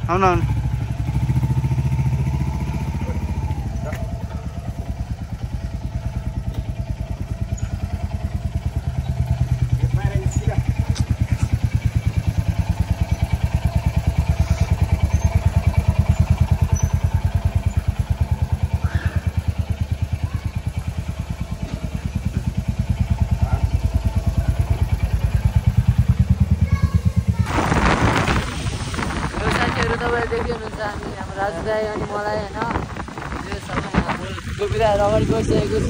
आउनु राजु दाइ अनि मलाई होइन गोपिराहरू अगाडि गइसकेको छ।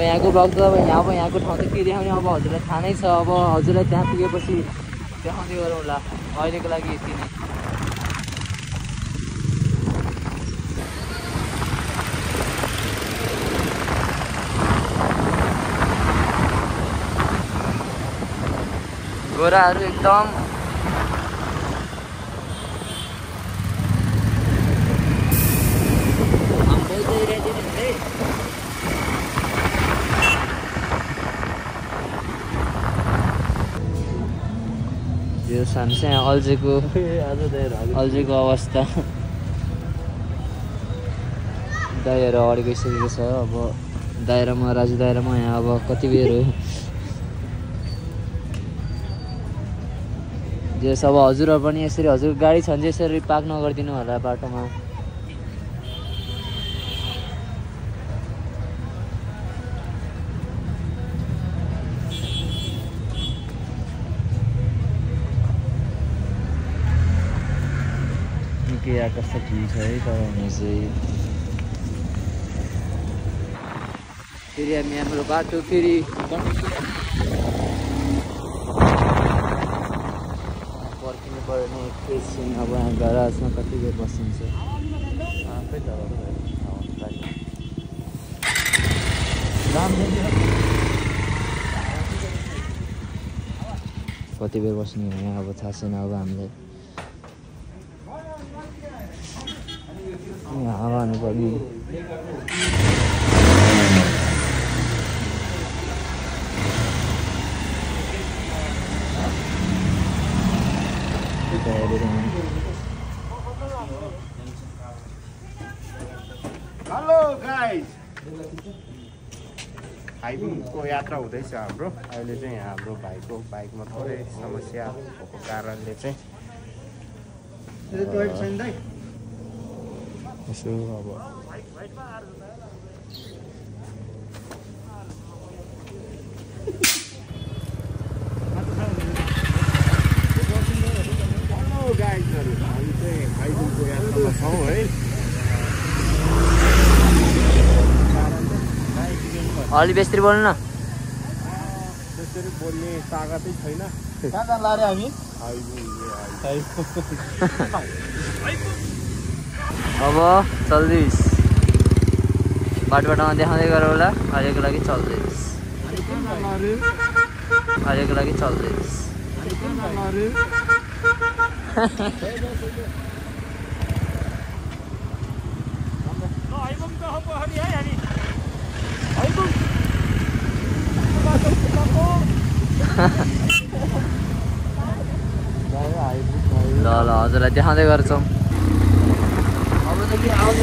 यहाँको ब्लग त अब यहाँको ठाउँ त के देखाउने अब हजुरलाई थाहा नै छ। अब हजुरलाई त्यहाँ पुगेपछि देखाउँदै गरौँला। अहिलेको लागि यति नै। गोराहरू एकदम यो सानो अल्झेको अवस्था। दाइहरू अगाडि गइसकेको छ। अब दाइरामा राजु दाइरामा यहाँ अब कति बेर हो जस। अब हजुरहरू पनि यसरी हजुर गाडी छ भने यसरी पार्क नगरिदिनु होला बाटोमा। निकै आकर्षक भ्यू छ है तपाईँ चाहिँ। फेरि हामी हाम्रो बाटो फेरि पर्खिनु पर्ने एकैछिन। अब यहाँ गराजमा कति बेर बसिन्छ। कति बेर बस्ने यहाँ अब थाहा छैन। अब हामीले यहाँ हावानु पर्ने। हेलो गाइस, हाइकिङको यात्रा हुँदैछ हाम्रो। अहिले चाहिँ यहाँ हाम्रो भाइको बाइकमा थोरै समस्या भएको कारणले चाहिँ यसो अब गाइजहरू हामी चाहिँ हाइकिङको यात्रामा छौँ है। अलि बेस्तरी बोल्नु न। त्यसरी बोल्ने तागतै छैन। कहाँ लारे हामी अब चल्दैछ बाटोमा देखाउँदै गरौँ होला। अहिलेको लागि चल्दैछ। अहिलेको लागि चल्दैछ। ल ल हजुरलाई देखाउँदै गर्छौँ। अबदेखि आउँछ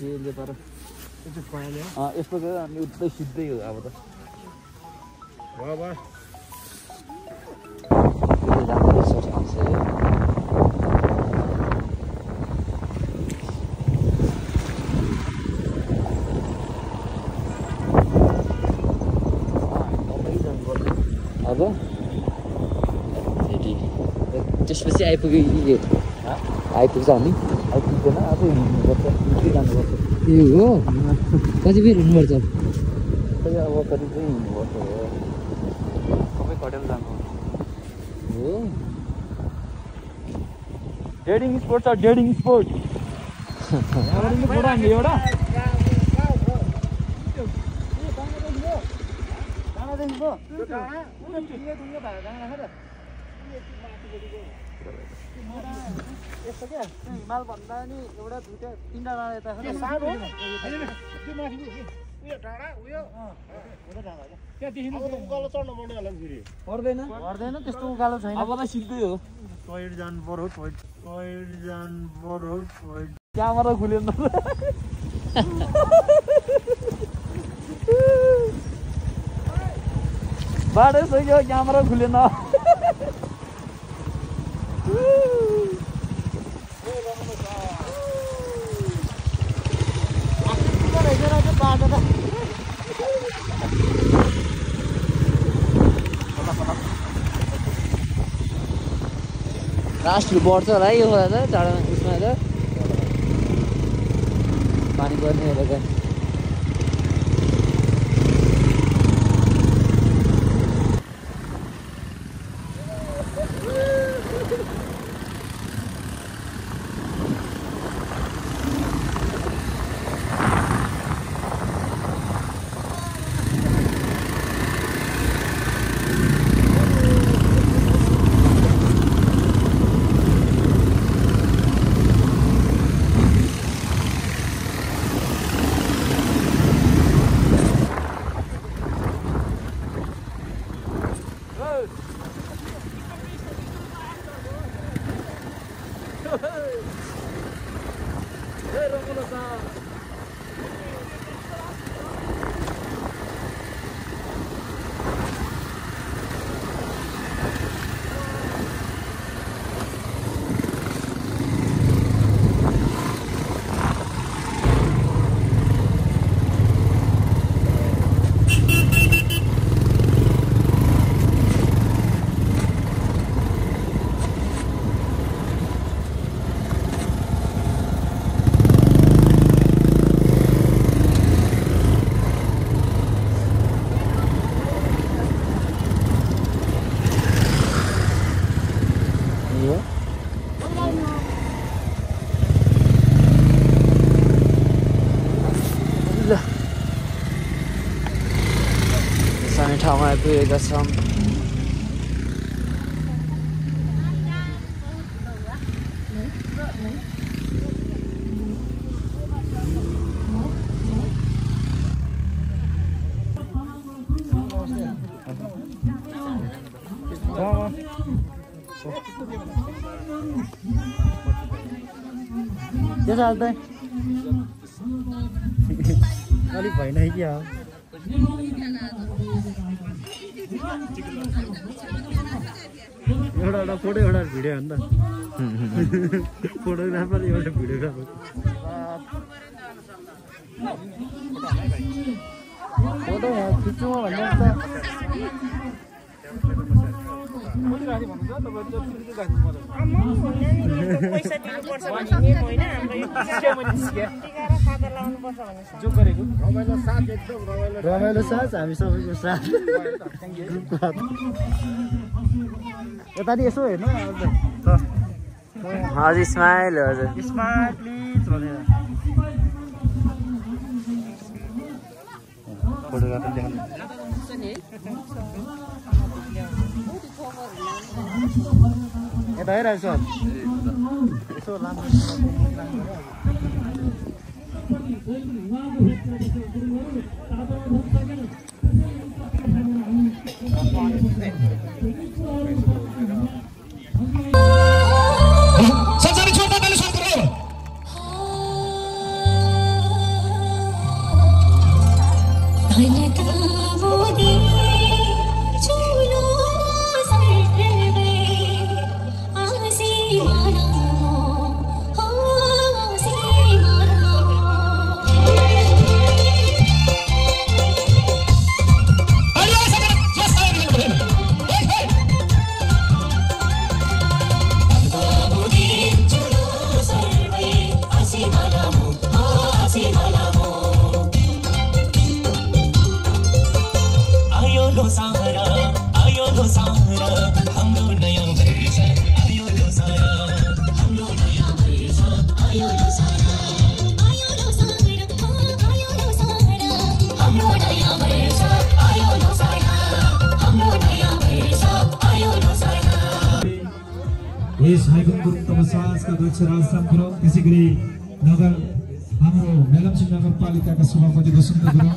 यसले तर यस्तो गयो अनि उतै सिधै हो अब त अब त्यसपछि आइपुग्यो आइपुग्छ हामी आइपुग्दैन आफै हिँड्नुपर्छ जानुपर्छ ए हो कति बेर हिँड्नुपर्छ अब कति चाहिँ हिँड्नुपर्छ हो सबै कटेर जानु हो डेडिङ स्पोर्ट छ डेडिङ स्पोर्ट एउटा यस्तो क्या हिमाल भन्दा नि एउटा दुईटा तिनवटा डाँडा यता पर्दैन पर्दैन त्यस्तो उकालो छैन अब त सिधै हो टोइड जानु पर्यो क्यामेरा खुलेन बाटो सकियो क्यामेरा खुलेन राष्ट्र बढ्छ होला है यो खोला त चाँडोमा उसमा त पानी पर्ने हेरेर ठाउँमा आइपुगेका छौँ के चाल्दै अलिक भएन क्या एउटा फोटो एउटा भिडियो हो नि त फोटोग्राफर एउटा भिडियोग्राफर फोटो खिच्नु भन्दा त रमाइलो साथ हामी सबैको साथ यता यसो हेर्नु हजुर स्माइल हजुर स्माइल प्लिज भनेर फोटोग्राफर देखाउनु यता हेरिरहेको छ यसो लामो लोसारा आयो लोसारा हाम्रो नयाँ वर्ष आयो लोसारा हाम्रो नयाँ वर्ष आयो लोसारा आयो लोसारा आयो लोसारा हाम्रो नयाँ वर्ष आयो लोसारा हाम्रो नयाँ वर्ष आयो लोसारा यस हाइकमको तमसासका अध्यक्ष राजस्थान गुरु त्यसैगरी नगर हाम्रो मेलम्ची नगरपालिकाका सभापति वसन्त गुरुङ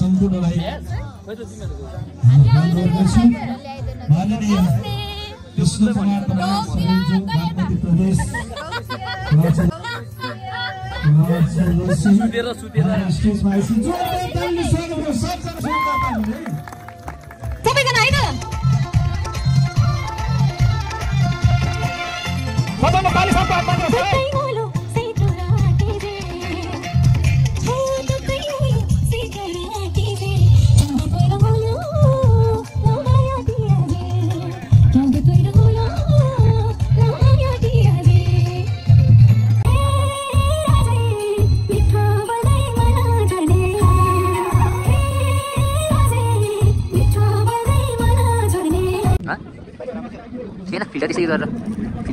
सम्पूर्णलाई माननीय कृष्ण कुमार बागमती प्रदेश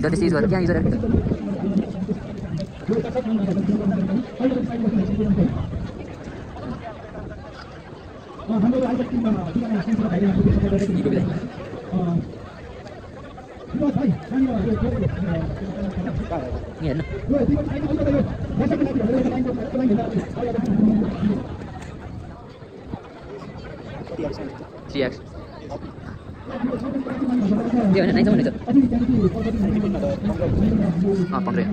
फिल्टर त्यसै गरेर त्यहाँ युज गरेर TX dia naik sama itu. Ah, pamre.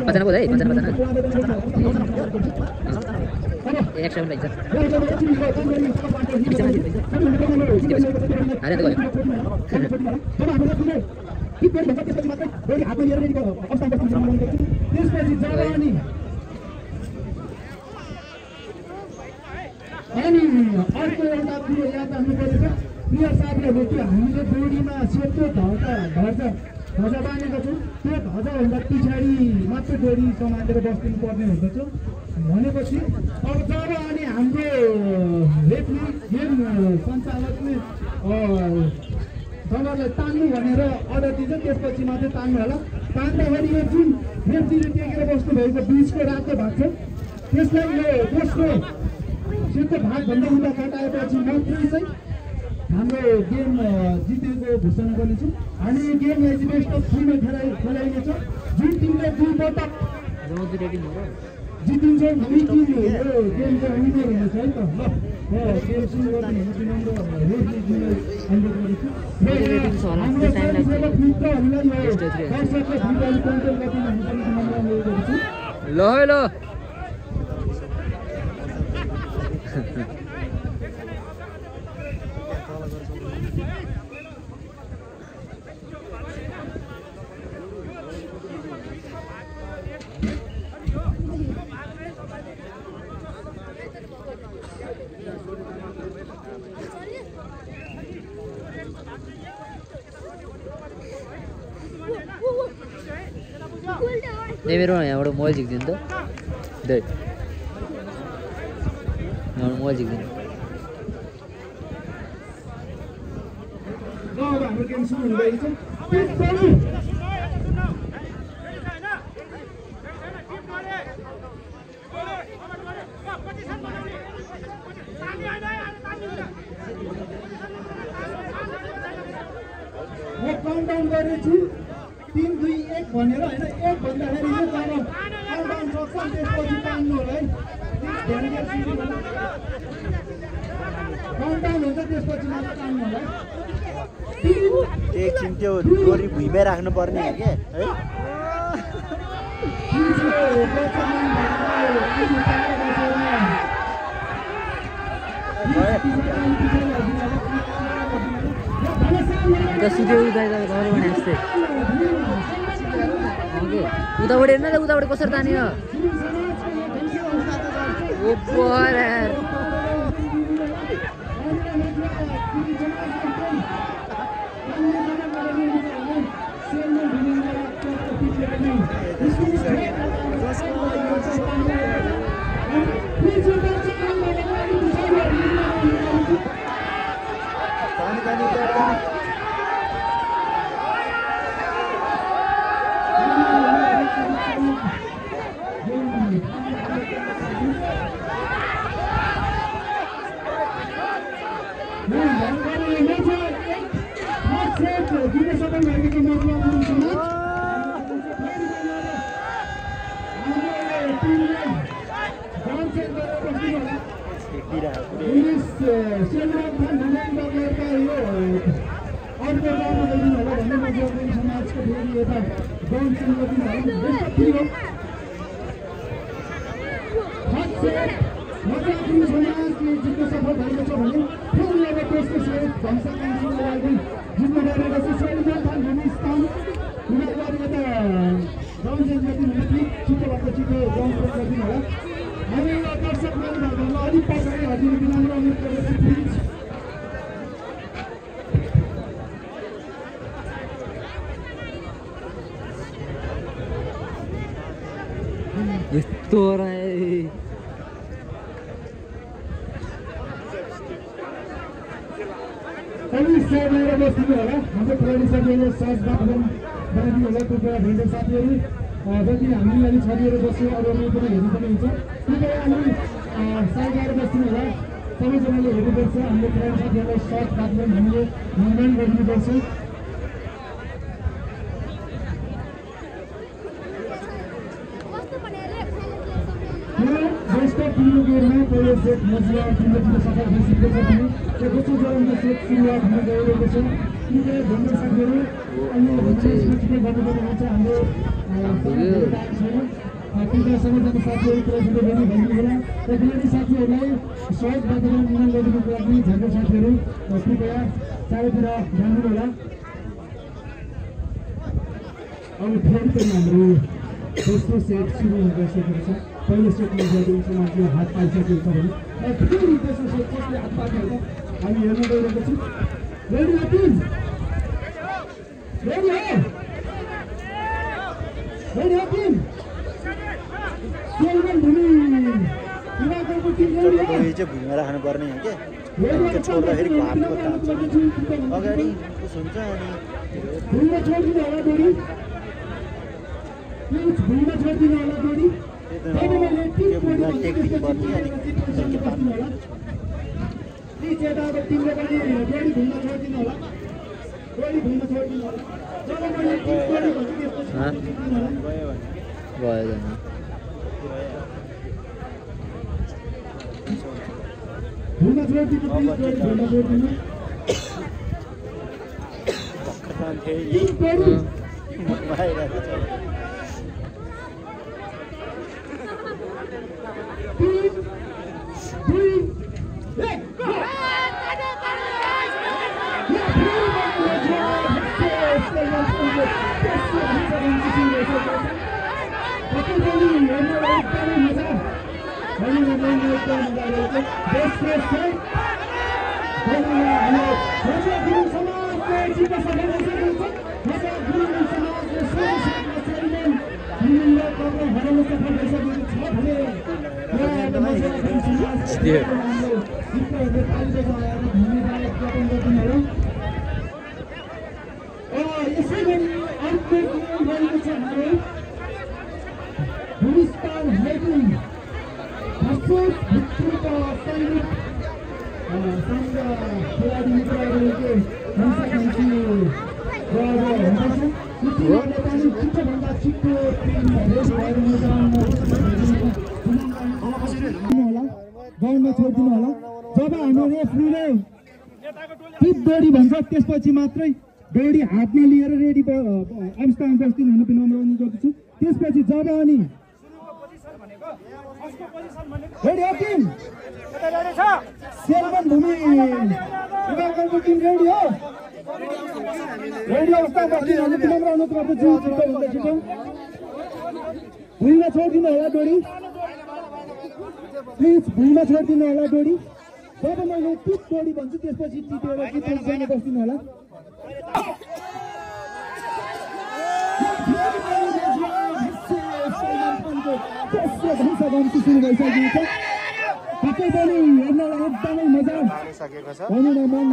Bacana boleh, bacana. Extra udah bisa. Ada tuh. ध्वजा बाँधेको छु त्यो ध्वजाभन्दा पछाडि मात्र डोरी समातेर बस्दिनु पर्ने हुँदछ भनेपछि अब जब अनि हाम्रो रेफ्री गेम सञ्चालकले दललाई तान्नु भनेर अर्डर दिन्छ त्यसपछि मात्रै तान्नु होला तान्दाखेरि यो जुन रेफ्रीले टेकेर बस्नु भएको बिचको रातो भाग छ त्यसलाई यो दोस्रो सेतो भागभन्दा उता कटाएपछि मात्रै चाहिँ हाम्रो गेम जितेको घोषणा गर्नेछौँ। हामी गेमलाई चाहिँ बेस्ट अफ 3 मा खेलाइनेछ। जुन टिमले 2 पटक जितिन्छ हामी टिम हो। गेम चाहिँ विनर हुनेछ है त। ल गेम सुरु गर्ने हुन्छ नम्बर रेफ्रीजीलाई अनुरोध गर्छु। हाम्रो स्वयंसेवक मित्रहरूलाई यो दर्शकको भिडलाई कन्ट्रोल गर्न हामी पनि नम्र अनुरोध गर्छु। ल ल नहीं मेरे यहाँ मोबाइल झिक्दिनु त दे यहाँ मोबाइल झिक्दिनु हाम्रो गेम सुरु हुँदैछ। म काउन्टडाउन गर्नेछु 3 2 1 भनेर हैन 1 भन्दाखेरि चाहिँ तर काउन्टडाउन सक्छ त्यसपछि तान्नु होला है। काउन्टडाउन हुन्छ त्यसपछि मात्र तान्नु होला। एकछिन त्यो डोरी भुइँमै राख्नुपर्ने हो के है। उताबाट हेर्न त उताबाट कसरी तान्यो यस्तो हाम्रो खेलाडी साथीहरूले सर्च बनाइदिनु होला। कृपया भेन्डर साथीहरू जति हामी अलि छरिएर बस्यो अरू पनि हेर्नु पनि हुन्छ। कृपया अलि साइड बस्नु होला। सबैजनाले हेर्नुपर्छ। हाम्रो खेलाडी साथीहरूलाई सर्च बाटो हामीले निर्माण गरिदिनुपर्छ। पहिलो सेट मजिया टिमले सफल भइसकेको छ भने दोस्रो चरणको सेट सुरुवात हुन गइरहेको छ। कृपया भेन्डर साथीहरू अहिले गर्नुपर्ने हुन्छ। हाम्रो कृपया सबैजना साथीहरू प्रेसिडेन्ट पनि भनिदिनु होला। र खेलाडी साथीहरूलाई सहज वातावरण निर्माण गरिदिनुको लागि भेन्डर साथीहरू कृपया चारैतिर ध्यान दिनु होला। अब फेरि पनि हाम्रो दोस्रो सेट सुरु हुन गइसकेको छ। पहिलो सेटमा गएको समाजले हात पाइसकेको छ भने फेरि तेस्रो सेट कसले हात पाएको हुन्छ हामी हेर्न गइरहेको छौँ। रेडी हो टिम? रेडी हो? रेडी हो टिम? सेलमन भूमि हिमाचलको टिम रेडी हो? डोरी चाहिँ भुइँमा राख्नुपर्ने हो के। छोड्दाखेरि घामको तान्छ अगाडि पुस हुन्छ अनि भुइँमा छोडिदिनु होला डोरी। भुइँमा छोडिदिनु होला डोरी। त्यो भुइँमा टेक्नुपर्ने अनि प्लिज यता अब टिमले पनि डोरी भुइँमा छोडिदिनु होला गोली भुइँमा छोडिदिनु होला जब मैले गोली भन्छु त्यसपछि गयो जानु भुइँमा छोडिदिनु प्लिज गोली भुइँमा छोडिदिनु ग्राउन्डमा छोडिदिनु होला जब हाम्रो रेफ्रीले टिप डोरी भन्छ त्यसपछि मात्रै डोरी हातमा लिएर रेडी अवस्थामा बस्दिनु हुनु विनम्र अनुरोध गर्दछु त्यसपछि जब अनि रेडी हो टिम सेलमन भूमि उगालको टिम रेडी हो रेडी अवस्थामा बस्दिनु हुनु विनम्र अनुरोध गर्दछु छिटोभन्दा छिटो भुइँमा छोडिदिनु होला डोरी प्लिज भुइँमा छोडिदिनु होला डोरी जब मैले टिप डोरी भन्छु त्यसपछि टिपेर कि पोजिसनमा बस्दिनु होला तेस्रो घम्सी सुरु भइसकेको छ पक्कै पनि हेर्नलाई एकदमै मजा भनौँ न मन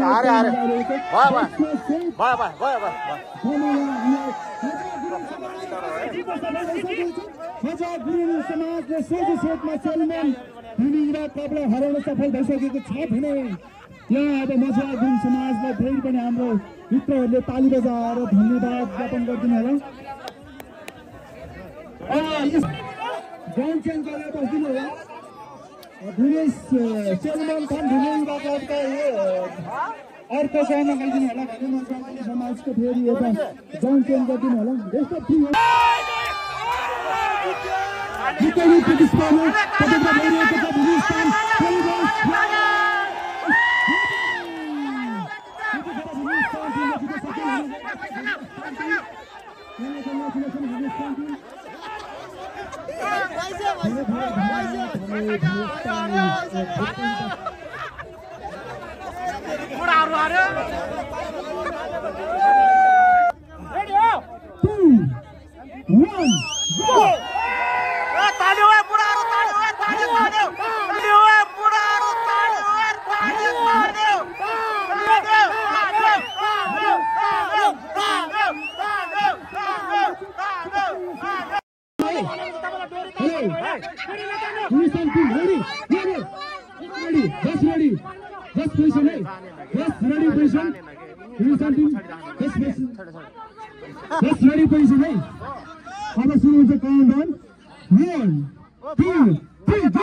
गुरुङ समाजले सोझो सेटमा चेलम्यान भूमिहीरा क्लबलाई हराउन सफल भइसकेको छ भने यहाँ अब मजा गुरुङ समाजलाई फेरि पनि हाम्रो मित्रहरूले ताली बजाएर धन्यवाद ज्ञापन गरिदिनु होला ग्राउन्ड चेन्ज गरेर बस्दिनु होला भुनेश चेलम्यान छन् भूमिहीरा क्लबका अर्को गाउँमा गइदिनु होला भने मजा समाजको फेरि एउटा ग्राउन्ड चेन्ज गरिदिनु होला बेस्ट अफ टिम जितेको प्रतिस्पर्धा तपाईँको भइरहेको छ भूमिस्थान Just position, hey. Just ready position. Just ready position, hey. अब सुरु हुन्छ काउन्टडाउन 1 2 3 go.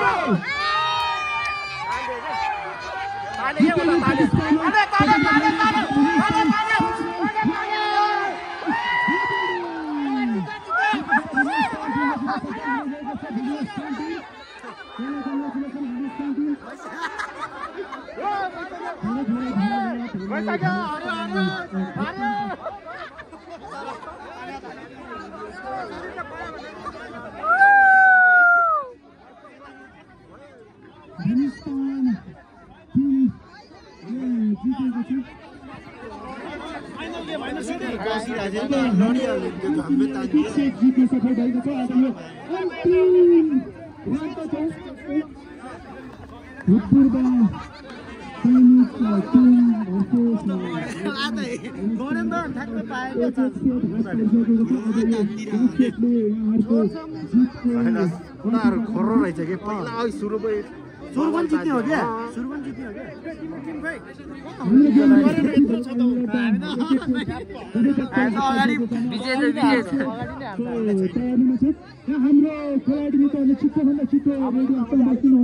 जित्न सफल भएको छ आज यो अन्तिम राउन्डको छ भूतपूर्व सैनिक टिमहरूको उनीहरू खर्रो रहेछ कि पहिला सुरु भयो सुरु पनि जित्ने हो क्या सुरु पनि जित्ने हो क्या हाम्रो खेलाडी मित्रहरूले छिटोभन्दा छिटो रेडी हस्तान बस्दिनु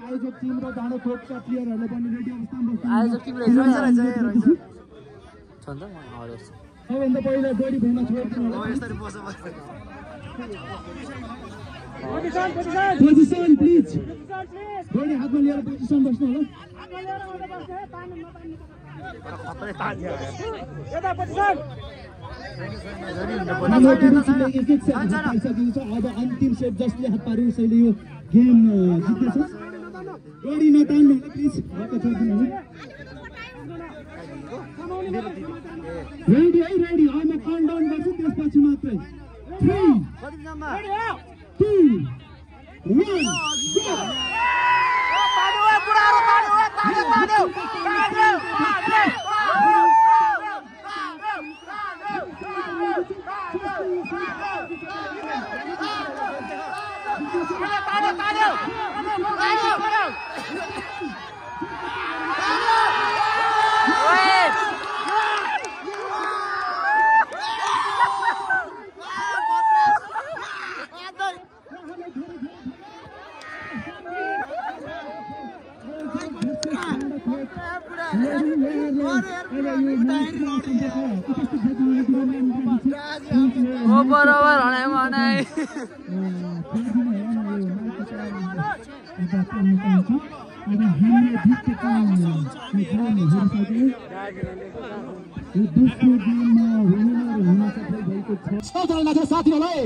आयोजक टिम र डाँडोखोपका प्लेयरहरूले पनि रेडी हस्तान बस्दिनु सबभन्दा पहिला गोडी भुइँमा छोड्दिनु पोजिसन प्लिज गोडी हातमा लिएर पोजिसन बस्नु होला अब अन्तिम सेट जसले हात पार्यो उसैले यो गेम जित्नेछ गोडी नतान्नु होला प्लिज हल्का छोडिदिनु होला रेडी है रेडी अब म काउन्टडाउन गर्छु त्यसपछि मात्रै 3 2 1 बराबर हनाइ साथीहरूलाई